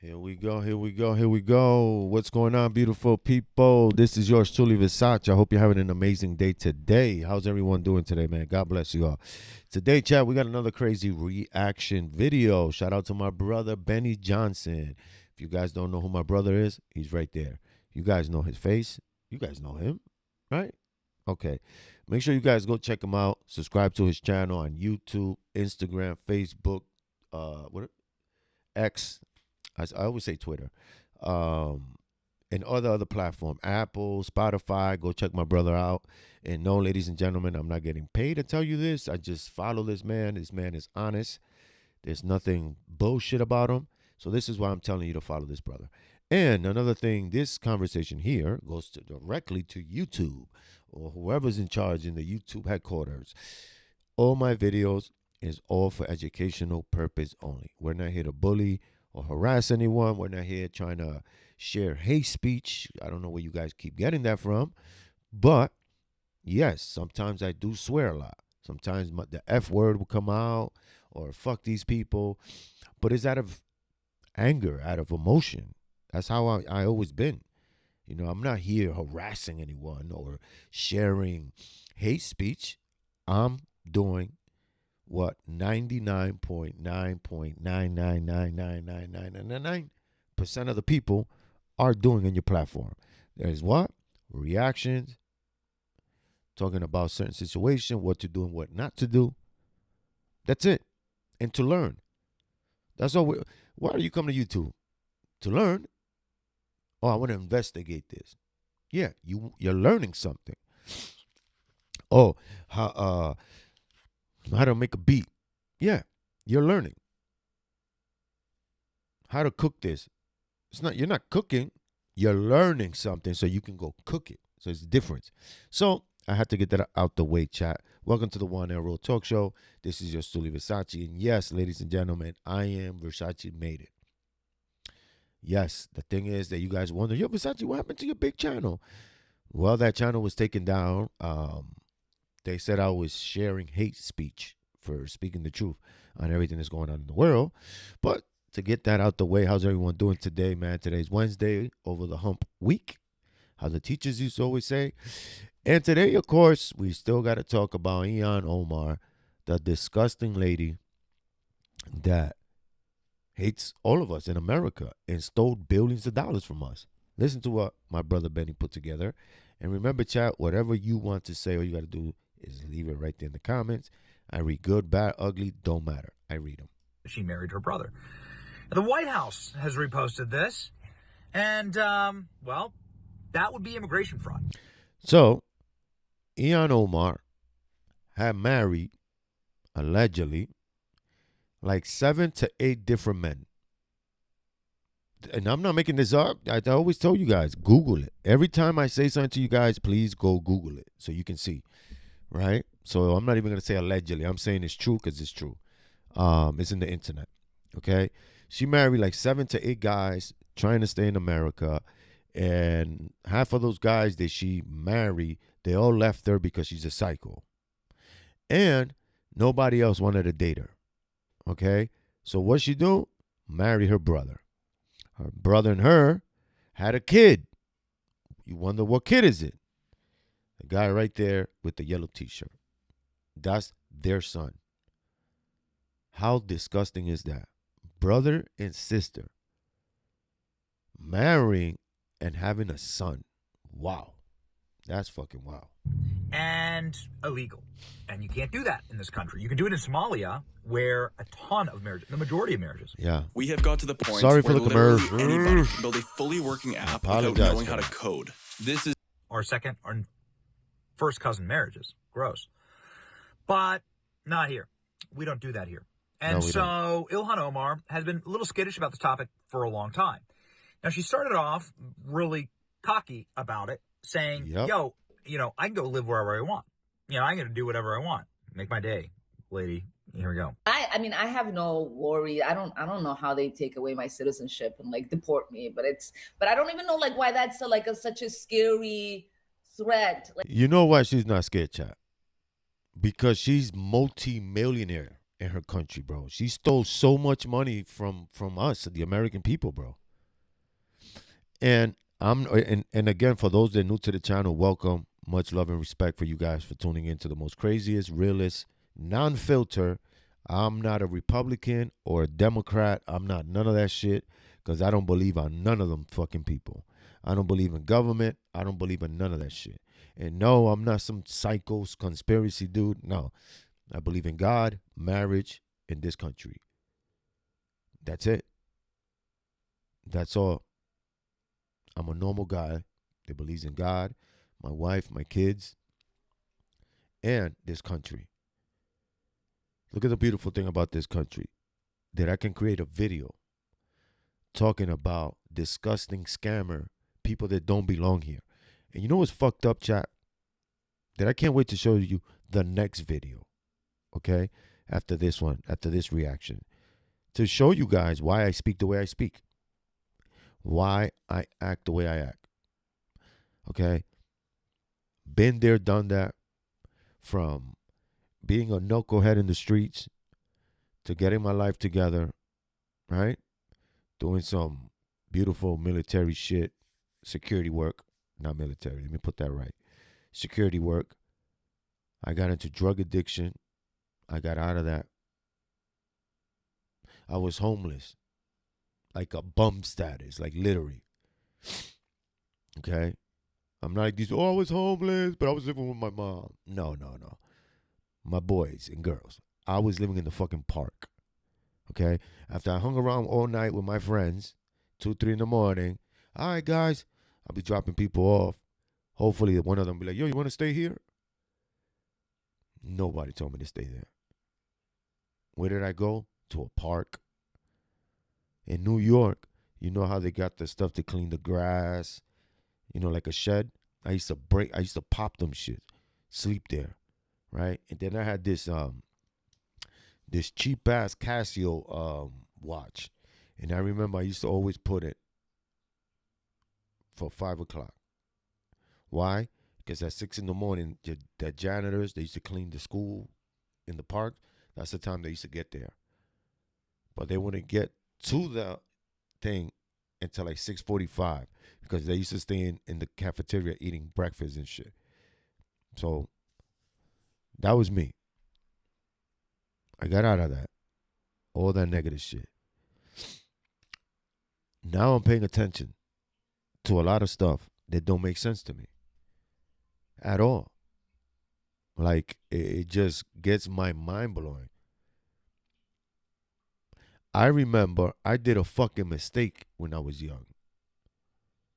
Here we go, here we go, here we go. What's going on, beautiful people? This is yours truly, Versace. I hope you're having an amazing day today. How's everyone doing today, man? God bless you all. Today, chat, we got another crazy reaction video. Shout out to my brother, Benny Johnson. If you guys don't know who my brother is, he's right there. You guys know his face. You guys know him, right? Okay. Make sure you guys go check him out. Subscribe to his channel on YouTube, Instagram, Facebook, what X. I always say Twitter, and other platform, Apple, Spotify. Go check my brother out. And no, ladies and gentlemen, I'm not getting paid to tell you this. I just follow this man. This man is honest. There's nothing bullshit about him. So this is why I'm telling you to follow this brother. And another thing, this conversation here goes directly to YouTube or whoever's in charge in the YouTube headquarters. All my videos is all for educational purpose only. We're not here to bully or harass anyone. We're not here trying to share hate speech. I don't know where you guys keep getting that from. But yes, sometimes I do swear a lot. Sometimes the F word will come out or fuck these people. But it's out of anger, out of emotion. That's how I always been. You know, I'm not here harassing anyone or sharing hate speech. I'm doing what 99.9.9999999% of the people are doing in your platform. There's what? Reactions, talking about certain situation, what to do and what not to do. That's it. And to learn. That's all. Why are you coming to YouTube? To learn? Oh, I want to investigate this. Yeah, you're learning something. Oh, how to make a beat. Yeah, you're learning. How to cook this. You're not cooking, you're learning something so you can go cook it. So it's a difference. So I had to get that out the way, chat. Welcome to the One Arrow Talk Show. This is your Stuli Versace. And yes, ladies and gentlemen, I am Versace made it. Yes, the thing is that you guys wonder, yo, Versace, what happened to your big channel? Well, that channel was taken down. They said I was sharing hate speech for speaking the truth on everything that's going on in the world. But to get that out the way, how's everyone doing today, man? Today's Wednesday, over the hump week, how the teachers used to always say. And today, of course, we still got to talk about Ilhan Omar, the disgusting lady that hates all of us in America and stole billions of dollars from us. Listen to what my brother Benny put together. And remember, chat, whatever you want to say, all you got to do is leave it right there in the comments. I read good, bad, ugly, don't matter. I read them. She married her brother. The White House has reposted this. And, well, that would be immigration fraud. So, Ilhan Omar had married, allegedly, like 7 to 8 different men. And I'm not making this up. I always tell you guys, Google it. Every time I say something to you guys, please go Google it so you can see, right? So I'm not even going to say allegedly. I'm saying it's true because it's true. It's in the internet, okay? She married like 7 to 8 guys trying to stay in America. And half of those guys that she married, they all left her because she's a psycho. And nobody else wanted to date her, okay? So what she do? Marry her brother. Her brother and her had a kid. You wonder what kid is it? The guy right there with the yellow t-shirt. That's their son. How disgusting is that? Brother and sister marrying and having a son. Wow. That's fucking wow. And illegal. And you can't do that in this country. You can do it in Somalia, where a ton of marriages, the majority of marriages. Yeah. We have got to the point Sorry for where the literally commercial. anybody can build a fully working app without knowing how to code. This is Or second or first cousin marriages. Gross. But not here. We don't do that here. And so Ilhan Omar has been a little skittish about this topic for a long time. Now, she started off really cocky about it, saying, yo, I can go live wherever I want. I'm going to do whatever I want. Make my day, lady. Here we go. I mean, I have no worry. I don't know how they take away my citizenship and like deport me, but I don't even know like why that's such a scary threat. You know why she's not scared, chat? Because she's multi-millionaire. in her country, bro. She stole so much money from us, the American people, bro. And and again, for those that are new to the channel, welcome. Much love and respect for you guys for tuning into the most craziest, realest, non-filter. I'm not a Republican or a Democrat. I'm not none of that shit because I don't believe on none of them fucking people. I don't believe in government. I don't believe in none of that shit. And no, I'm not some psycho conspiracy dude. No, I believe in God, marriage, in this country. That's it. That's all. I'm a normal guy that believes in God, my wife, my kids, and this country. Look at the beautiful thing about this country, that I can create a video talking about disgusting scammer, people that don't belong here. And you know what's fucked up, chat? That I can't wait to show you the next video, okay? After this one, after this reaction, to show you guys why I speak the way I speak, why I act the way I act, okay? Been there, done that, from being a knucklehead in the streets to getting my life together, right? Doing some beautiful military shit, security work, not military, let me put that right. Security work. I got into drug addiction. I got out of that. I was homeless, like a bum status, like literally. Okay? I'm not like these, oh, I was homeless, but I was living with my mom. No. My boys and girls. I was living in the fucking park. Okay? After I hung around all night with my friends, 2, 3 in the morning, all right, guys, I'll be dropping people off. Hopefully one of them will be like, yo, you want to stay here? Nobody told me to stay there. Where did I go? To a park. In New York, you know how they got the stuff to clean the grass, you know, like a shed? I used to pop them shit, sleep there, right? And then I had this cheap ass Casio watch. And I remember I used to always put it for 5 o'clock. Why? Because at 6 in the morning, the janitors, they used to clean the school in the park. That's the time they used to get there. But they wouldn't get to the thing until like 6:45 because they used to stay in the cafeteria eating breakfast and shit. So that was me. I got out of that. All that negative shit. Now I'm paying attention to a lot of stuff that don't make sense to me at all. Like, it just gets my mind blowing. I remember I did a fucking mistake when I was young.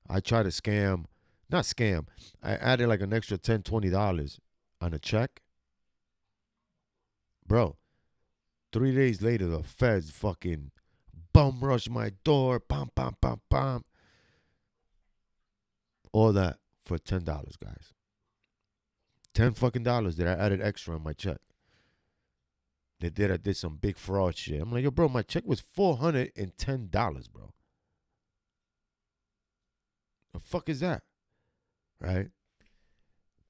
I tried to not scam, I added like an extra $10, $20 on a check. Bro, 3 days later, the feds fucking bum rushed my door, bam, bam, bam, bam. All that for $10, guys. $10 fucking dollars that I added extra on my check. I did some big fraud shit. I'm like, yo, bro, my check was $410, bro. The fuck is that? Right?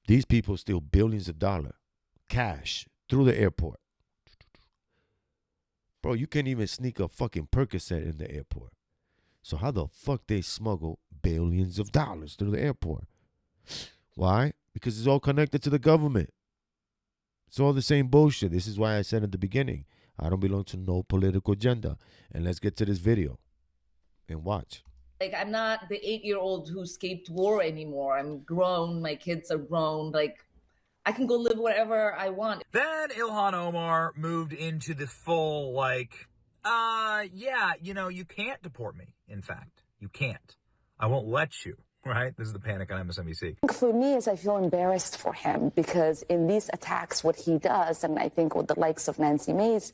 These people steal billions of dollars, cash, through the airport. Bro, you can't even sneak a fucking Percocet in the airport. So how the fuck they smuggle billions of dollars through the airport? Why? Because it's all connected to the government. It's all the same bullshit. This is why I said at the beginning, I don't belong to no political agenda. And let's get to this video and watch. Like, I'm not the 8-year-old who escaped war anymore. I'm grown. My kids are grown. Like, I can go live wherever I want. Then Ilhan Omar moved into the full, like, yeah, you know, you can't deport me. In fact, you can't. I won't let you. Right? This is the panic on MSNBC. For me, is I feel embarrassed for him because in these attacks, what he does, and I think with the likes of Nancy Mace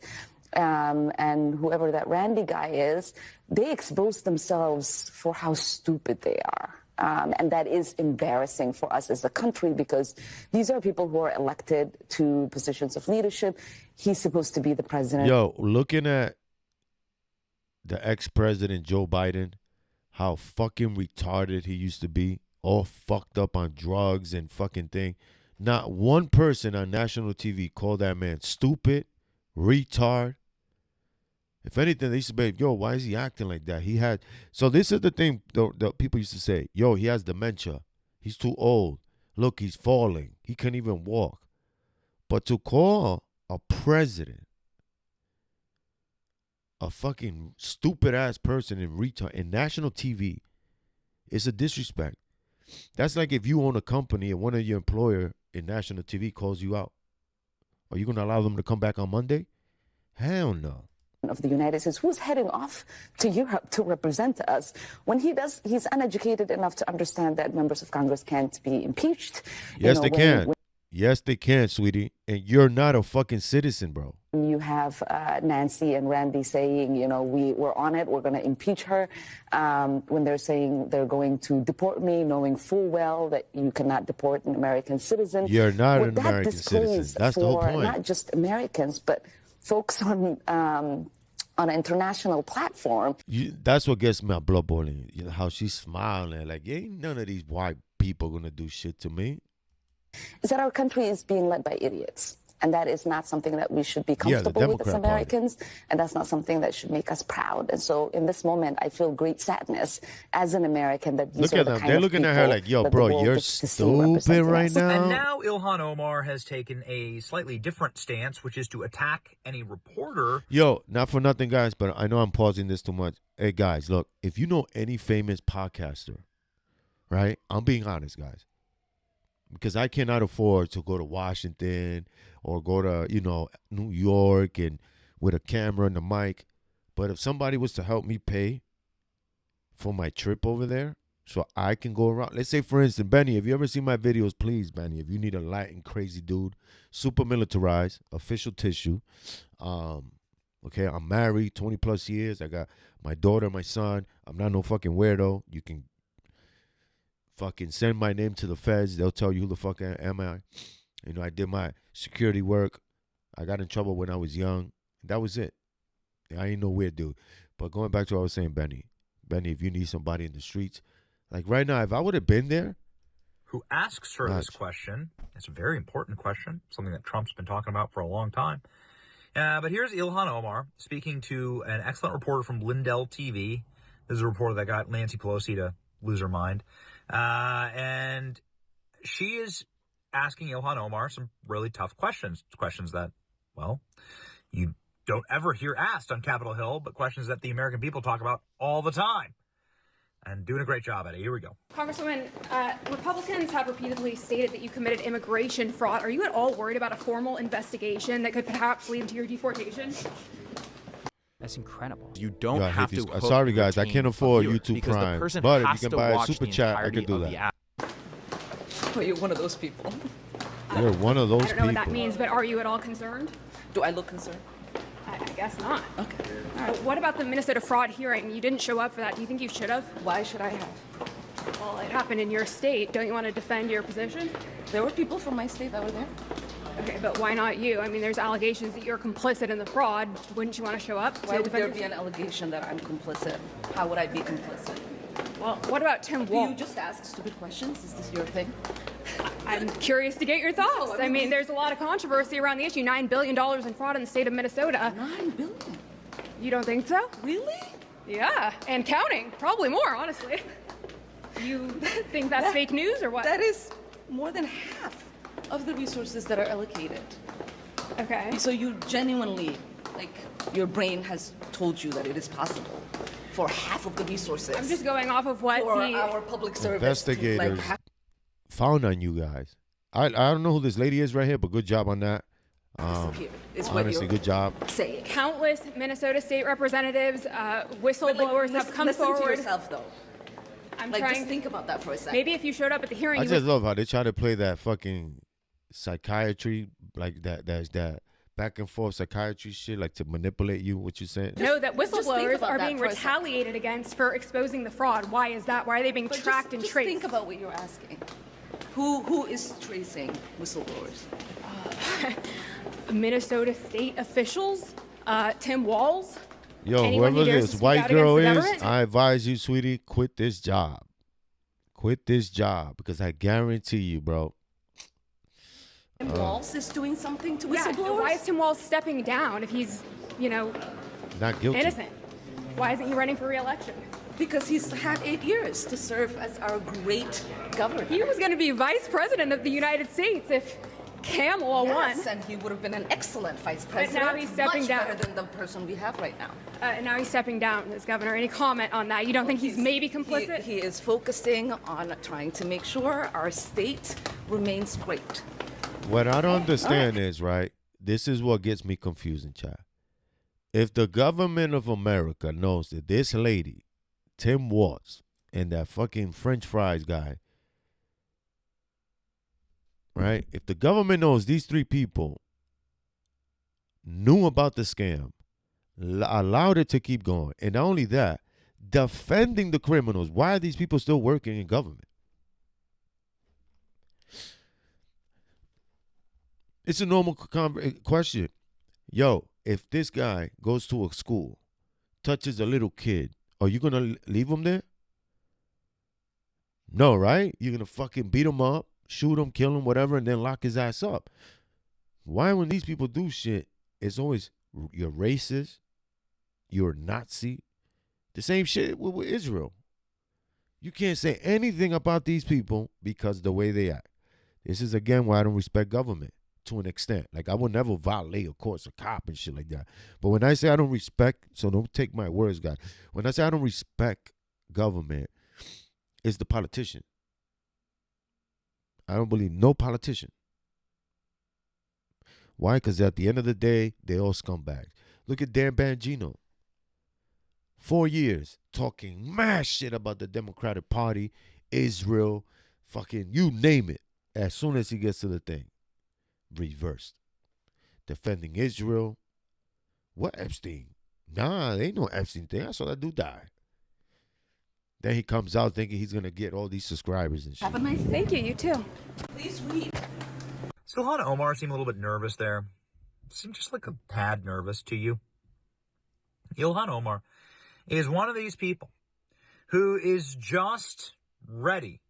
and whoever that Randy guy is, they expose themselves for how stupid they are. And that is embarrassing for us as a country because these are people who are elected to positions of leadership. He's supposed to be the president. Yo, looking at the ex-president Joe Biden, how fucking retarded he used to be, all fucked up on drugs and fucking thing. Not one person on national TV called that man stupid, retard. If anything, they used to be, yo, why is he acting like that? So this is the thing the people used to say, yo, he has dementia. He's too old. Look, he's falling. He can't even walk. But to call a president a fucking stupid ass person in national TV is a disrespect. That's like if you own a company and one of your employer in national TV calls you out. Are you going to allow them to come back on Monday? Hell no. Of the United States, who's heading off to Europe to represent us. When he does, he's uneducated enough to understand that members of Congress can't be impeached. Yes, they can. Yes, they can, sweetie. And you're not a fucking citizen, bro. You have Nancy and Randy saying, we're on it, we're going to impeach her. When they're saying they're going to deport me, knowing full well that you cannot deport an American citizen. You're not an American citizen. That's the whole point. Not just Americans, but folks on an international platform. That's what gets my blood boiling. You know how she's smiling, like, ain't none of these white people gonna do shit to me. Is that our country is being led by idiots. And that is not something that we should be comfortable with as Americans. Party. And that's not something that should make us proud. And so in this moment, I feel great sadness as an American that these are the kind They're of looking at her like, yo, bro, you're stupid right now. And now Ilhan Omar has taken a slightly different stance, which is to attack any reporter. Yo, not for nothing, guys, but I know I'm pausing this too much. Hey, guys, look, if you know any famous podcaster, right? I'm being honest, guys. Because I cannot afford to go to Washington or go to, New York and with a camera and a mic. But if somebody was to help me pay for my trip over there so I can go around. Let's say, for instance, Benny, if you ever see my videos, please, Benny, if you need a Latin crazy dude, super militarized, official tissue. Okay, I'm married, 20 plus years. I got my daughter, my son. I'm not no fucking weirdo. You can fucking send my name to the feds. They'll tell you who the fuck am I. I did my security work. I got in trouble when I was young. That was it. I ain't no weird dude. But going back to what I was saying, Benny, if you need somebody in the streets, like right now, if I would have been there. Who asks her this question. It's a very important question, something that Trump's been talking about for a long time. But here's Ilhan Omar speaking to an excellent reporter from Lindell TV. This is a reporter that got Nancy Pelosi to lose her mind. And she is asking Ilhan Omar some really tough questions that, well, you don't ever hear asked on Capitol Hill, but questions that the American people talk about all the time. And doing a great job at it. Here we go. Congresswoman, Republicans have repeatedly stated that you committed immigration fraud. Are you at all worried about a formal investigation that could perhaps lead to your deportation? That's incredible. You don't have to. Sorry, guys, I can't afford YouTube Prime, but if you can buy a super chat, I can do that. Oh, you're one of those people. You're one of those people. I don't know what that means, but are you at all concerned? Do I look concerned? I guess not. Okay. All right. What about the Minnesota fraud hearing? You didn't show up for that. Do you think you should have? Why should I have? Well, it happened in your state. Don't you want to defend your position? There were people from my state that were there. Okay, but why not you? I mean, there's allegations that you're complicit in the fraud. Wouldn't you want to show up? Why would there be an allegation that I'm complicit? How would I be complicit? Well, what about Tim Walz? Do you just ask stupid questions? Is this your thing? I'm curious to get your thoughts. I mean, there's a lot of controversy around the issue. $9 billion in fraud in the state of Minnesota. $9 billion? You don't think so? Really? Yeah, and counting. Probably more, honestly. You think that's fake news or what? That is more than half of the resources that are allocated. Okay. So you genuinely, your brain has told you that it is possible for half of the resources. I'm just going off of what our public service. Investigators found on you guys. I don't know who this lady is right here, but good job on that. Honestly, good job. Say it. Countless Minnesota state representatives, whistleblowers have come forward. Listen to yourself, though. I'm trying. Just think about that for a second. Maybe if you showed up at the hearing. I just love how they try to play that fucking psychiatry, like that back and forth psychiatry shit, like to manipulate you. What you saying? No, that whistleblowers are being retaliated against for exposing the fraud. Why is that? Why are they being tracked and traced? Think about what you're asking. Who is tracing whistleblowers? Minnesota state officials, Tim Walz. Yo, whoever this white girl is, I advise you, sweetie, quit this job. Quit this job, because I guarantee you, bro, Tim Walz is doing something to Yeah, whistleblowers? why is Tim Walz stepping down if he's, Not guilty. innocent? Why isn't he running for re-election? Because he's had 8 years to serve as our great governor. He was going to be vice president of the United States if Kamala won. Yes, and he would have been an excellent vice But president. now he's stepping much down. better than the person we have right now. And now he's stepping down as governor. Any comment on that? You don't think he's maybe complicit? He is focusing on trying to make sure our state remains great. What I don't understand is, right, this is what gets me confusing, child. If the government of America knows that this lady, Tim Walz, and that fucking French fries guy, right? If the government knows these three people knew about the scam, allowed it to keep going, and not only that, defending the criminals, why are these people still working in government? It's a normal question. Yo, if this guy goes to a school, touches a little kid, are you going to leave him there? No, right? You're going to fucking beat him up, shoot him, kill him, whatever, and then lock his ass up. Why, when these people do shit, it's always you're racist, you're Nazi. The same shit with Israel. You can't say anything about these people because of the way they act. This is, again, why I don't respect government to an extent. Like, I would never violate, of course, a cop and shit like that. But when I say I don't respect, so don't take my words, guys. When I say I don't respect government, it's the politician. I don't believe no politician. Why? Because at the end of the day, they all scumbags. Look at Dan Bongino. 4 years talking mad shit about the Democratic Party, Israel, fucking you name it. As soon as he gets to the thing, reversed. Defending Israel. What Epstein? Nah, there ain't no Epstein thing. I saw that dude die. Then he comes out thinking he's going to get all these subscribers and shit. Have a nice day. Thank you, you too. Please read. Does Ilhan Omar seem a little bit nervous there? Seem just like a tad nervous to you? Ilhan Omar is one of these people who is just ready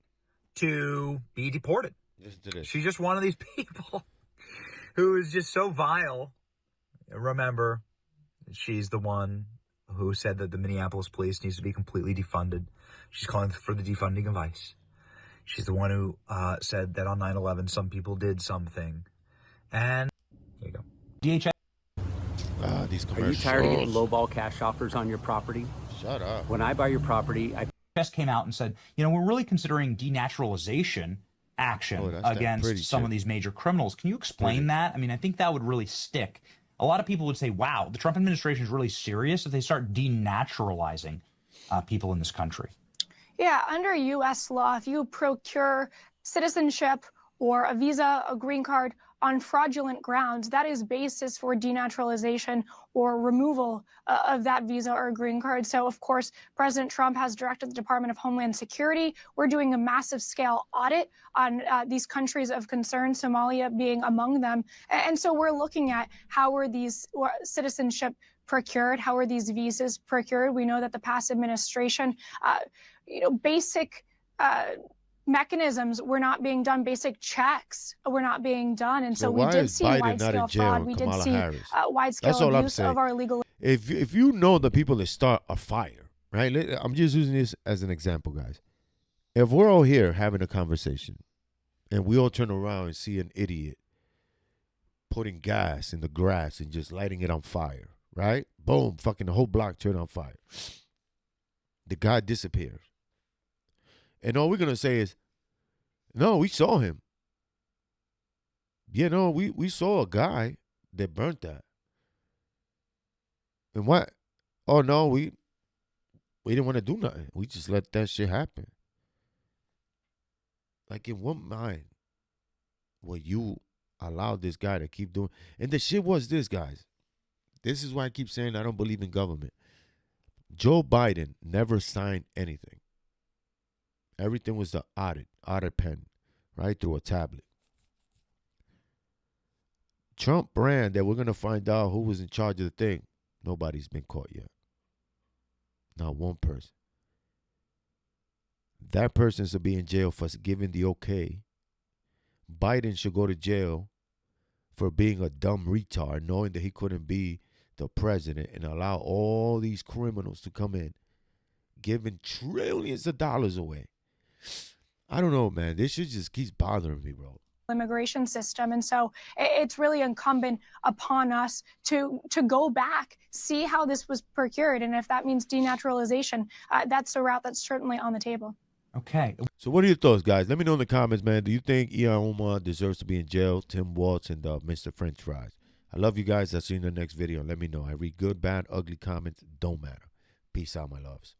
to be deported. She's just one of these people who is just so vile. Remember, she's the one who said that the Minneapolis police needs to be completely defunded. She's calling for the defunding of ICE. She's the one who said that on 9/11 some people did something. And here you go. DHS. These Are you commercials. tired of getting lowball cash offers on your property? Shut up. When I buy your property, I just came out and said, we're really considering denaturalization action against some of these major criminals. Can you explain that? I mean, I think that would really stick. A lot of people would say, wow, the Trump administration is really serious if they start denaturalizing people in this country. Yeah, under U.S. law, if you procure citizenship or a visa, a green card on fraudulent grounds, that is basis for denaturalization or removal of that visa or green card. So, of course, President Trump has directed the Department of Homeland Security. We're doing a massive scale audit on these countries of concern, Somalia being among them. And so we're looking at how are these citizenship procured? How are these visas procured? We know that the past administration, basic mechanisms were not being done. Basic checks were not being done. And so we did see wide-scale fraud. We did see wide-scale abuse of our legal. If you know the people that start a fire, right? I'm just using this as an example, guys. If we're all here having a conversation and we all turn around and see an idiot putting gas in the grass and just lighting it on fire, right? Boom, fucking the whole block turned on fire. The guy disappears. And all we're going to say is, no, we saw him. Yeah, no, we saw a guy that burnt that. And what? Oh, no, we didn't want to do nothing. We just let that shit happen. Like, in what mind will you allow this guy to keep doing? And the shit was this, guys. This is why I keep saying I don't believe in government. Joe Biden never signed anything. Everything was the audit pen, right, through a tablet. Trump brand that we're going to find out who was in charge of the thing. Nobody's been caught yet. Not one person. That person should be in jail for giving the okay. Biden should go to jail for being a dumb retard, knowing that he couldn't be the president and allow all these criminals to come in, giving trillions of dollars away. I don't know, man. This shit just keeps bothering me, bro. Immigration system. And so it's really incumbent upon us to go back, see how this was procured. And if that means denaturalization, that's a route that's certainly on the table. Okay. So what are your thoughts, guys? Let me know in the comments, man. Do you think Ilhan Omar deserves to be in jail? Tim Waltz and Mr. French Fries. I love you guys. I'll see you in the next video. Let me know. I read good, bad, ugly comments. Don't matter. Peace out, my loves.